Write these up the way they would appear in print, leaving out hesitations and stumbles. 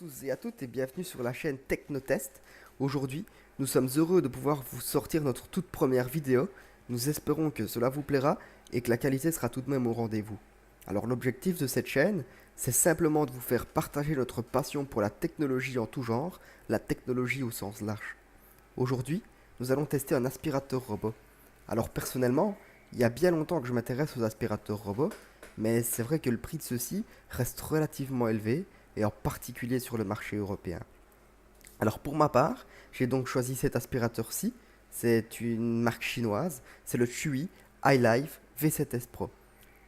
tous et à toutes et bienvenue sur la chaîne Technotest. Aujourd'hui, nous sommes heureux de pouvoir vous sortir notre toute première vidéo. Nous espérons que cela vous plaira et que la qualité sera tout de même au rendez-vous. Alors l'objectif de cette chaîne, c'est simplement de vous faire partager notre passion pour la technologie en tout genre, la technologie au sens large. Aujourd'hui, nous allons tester un aspirateur robot. Alors personnellement, il y a bien longtemps que je m'intéresse aux aspirateurs robots, mais c'est vrai que le prix de ceux-ci reste relativement élevé, et en particulier sur le marché européen. Alors pour ma part, j'ai donc choisi cet aspirateur-ci. C'est une marque chinoise, c'est le Chui iLife V7S Pro.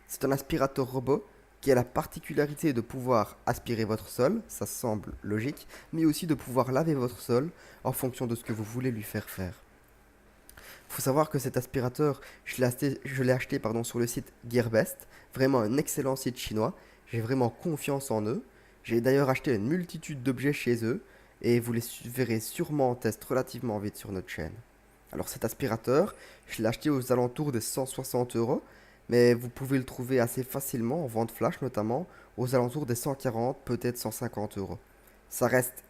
C'est un aspirateur robot qui a la particularité de pouvoir aspirer votre sol, ça semble logique, mais aussi de pouvoir laver votre sol en fonction de ce que vous voulez lui faire faire. Il faut savoir que cet aspirateur, je l'ai acheté sur le site Gearbest, vraiment un excellent site chinois. J'ai vraiment confiance en eux. J'ai d'ailleurs acheté une multitude d'objets chez eux et vous les verrez sûrement en test relativement vite sur notre chaîne. Alors cet aspirateur, je l'ai acheté aux alentours des 160 euros, mais vous pouvez le trouver assez facilement en vente flash notamment aux alentours des 140, peut-être 150 euros. Ça reste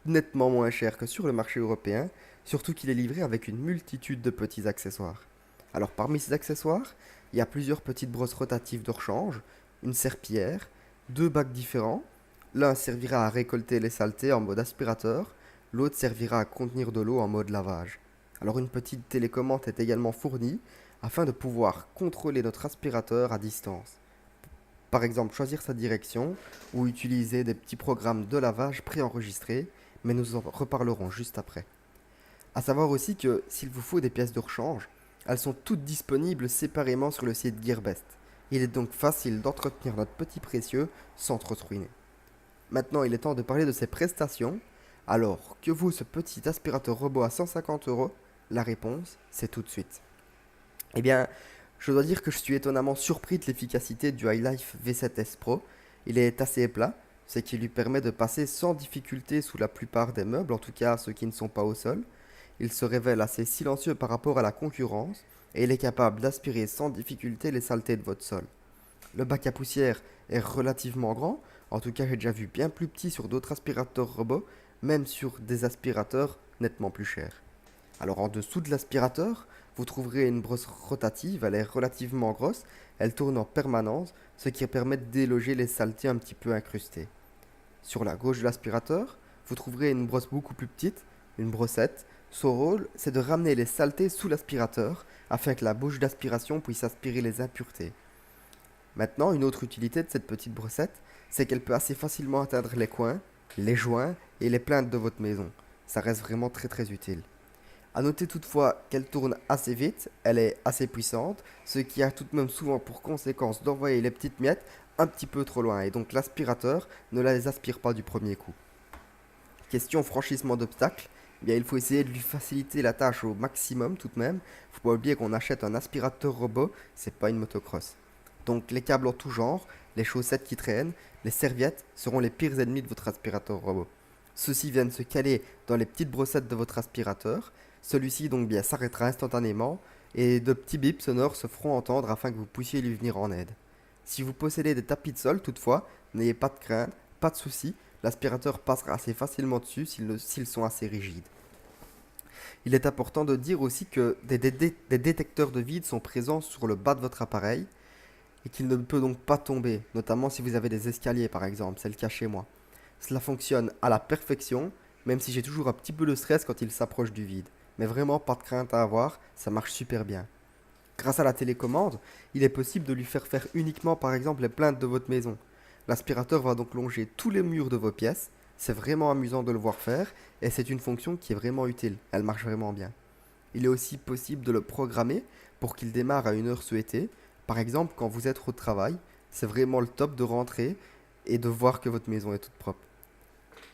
nettement moins cher que sur le marché européen, surtout qu'il est livré avec une multitude de petits accessoires. Alors parmi ces accessoires, il y a plusieurs petites brosses rotatives de rechange, une serpillière, deux bacs différents. L'un servira à récolter les saletés en mode aspirateur, l'autre servira à contenir de l'eau en mode lavage. Alors une petite télécommande est également fournie afin de pouvoir contrôler notre aspirateur à distance. Par exemple, choisir sa direction ou utiliser des petits programmes de lavage préenregistrés, mais nous en reparlerons juste après. A savoir aussi que s'il vous faut des pièces de rechange, elles sont toutes disponibles séparément sur le site Gearbest. Il est donc facile d'entretenir notre petit précieux sans trop se ruiner. Maintenant, il est temps de parler de ses prestations. Alors, que vaut ce petit aspirateur robot à 150 euros? La réponse, c'est tout de suite. Eh bien, je dois dire que je suis étonnamment surpris de l'efficacité du iLife V7S Pro. Il est assez plat, ce qui lui permet de passer sans difficulté sous la plupart des meubles, en tout cas ceux qui ne sont pas au sol. Il se révèle assez silencieux par rapport à la concurrence et il est capable d'aspirer sans difficulté les saletés de votre sol. Le bac à poussière est relativement grand, en tout cas j'ai déjà vu bien plus petit sur d'autres aspirateurs robots, même sur des aspirateurs nettement plus chers. Alors en dessous de l'aspirateur, vous trouverez une brosse rotative, elle est relativement grosse, elle tourne en permanence, ce qui permet de déloger les saletés un petit peu incrustées. Sur la gauche de l'aspirateur, vous trouverez une brosse beaucoup plus petite, une brossette. Son rôle, c'est de ramener les saletés sous l'aspirateur afin que la bouche d'aspiration puisse aspirer les impuretés. Maintenant, une autre utilité de cette petite brossette, c'est qu'elle peut assez facilement atteindre les coins, les joints et les plaintes de votre maison. Ça reste vraiment très très utile. A noter toutefois qu'elle tourne assez vite, elle est assez puissante, ce qui a tout de même souvent pour conséquence d'envoyer les petites miettes un petit peu trop loin et donc l'aspirateur ne les aspire pas du premier coup. Question franchissement d'obstacles, eh bien il faut essayer de lui faciliter la tâche au maximum tout de même. Faut pas oublier qu'on achète un aspirateur robot, c'est pas une motocross. Donc les câbles en tout genre, les chaussettes qui traînent, les serviettes seront les pires ennemis de votre aspirateur robot. Ceux-ci viennent se caler dans les petites brossettes de votre aspirateur. Celui-ci donc bien s'arrêtera instantanément et de petits bips sonores se feront entendre afin que vous puissiez lui venir en aide. Si vous possédez des tapis de sol toutefois, n'ayez pas de crainte, pas de souci, l'aspirateur passera assez facilement dessus s'ils sont assez rigides. Il est important de dire aussi que des détecteurs de vide sont présents sur le bas de votre appareil et qu'il ne peut donc pas tomber, notamment si vous avez des escaliers par exemple, c'est le cas chez moi. Cela fonctionne à la perfection, même si j'ai toujours un petit peu de stress quand il s'approche du vide. Mais vraiment pas de crainte à avoir, ça marche super bien. Grâce à la télécommande, il est possible de lui faire faire uniquement par exemple les plaintes de votre maison. L'aspirateur va donc longer tous les murs de vos pièces, c'est vraiment amusant de le voir faire et c'est une fonction qui est vraiment utile, elle marche vraiment bien. Il est aussi possible de le programmer pour qu'il démarre à une heure souhaitée, par exemple quand vous êtes au travail, c'est vraiment le top de rentrer et de voir que votre maison est toute propre.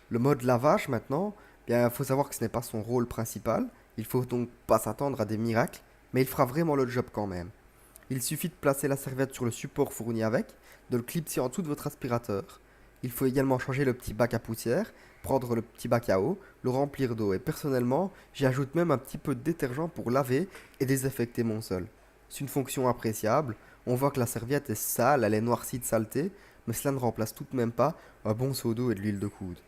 Le mode lavage maintenant, bien il faut savoir que ce n'est pas son rôle principal, il faut donc pas s'attendre à des miracles, mais il fera vraiment le job quand même. Il suffit de placer la serviette sur le support fourni avec, de le clipser en dessous de votre aspirateur. Il faut également changer le petit bac à poussière, prendre le petit bac à eau, le remplir d'eau et personnellement, j'y ajoute même un petit peu de détergent pour laver et désinfecter mon sol. C'est une fonction appréciable, on voit que la serviette est sale, elle est noircie de saleté, mais cela ne remplace tout de même pas un bon seau d'eau et de l'huile de coude.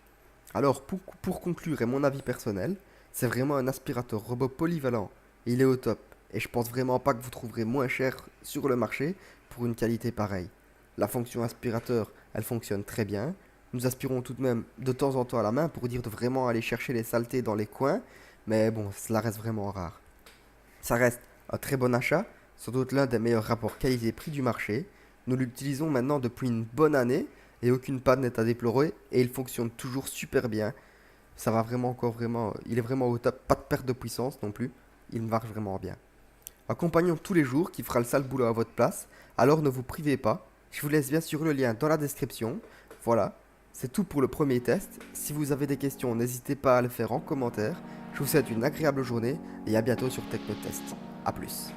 Alors pour conclure et mon avis personnel, c'est vraiment un aspirateur robot polyvalent. Il est au top et je pense vraiment pas que vous trouverez moins cher sur le marché pour une qualité pareille. La fonction aspirateur, elle fonctionne très bien. Nous aspirons tout de même de temps en temps à la main pour dire de vraiment aller chercher les saletés dans les coins, mais bon, cela reste vraiment rare. Ça reste un très bon achat, sans doute l'un des meilleurs rapports qualité-prix du marché. Nous l'utilisons maintenant depuis une bonne année et aucune panne n'est à déplorer et il fonctionne toujours super bien. Ça va vraiment encore vraiment, il est vraiment au top, pas de perte de puissance non plus, il marche vraiment bien. Un compagnon tous les jours qui fera le sale boulot à votre place, alors ne vous privez pas. Je vous laisse bien sûr le lien dans la description. Voilà, c'est tout pour le premier test. Si vous avez des questions, n'hésitez pas à le faire en commentaire. Je vous souhaite une agréable journée et à bientôt sur Technotest. A plus.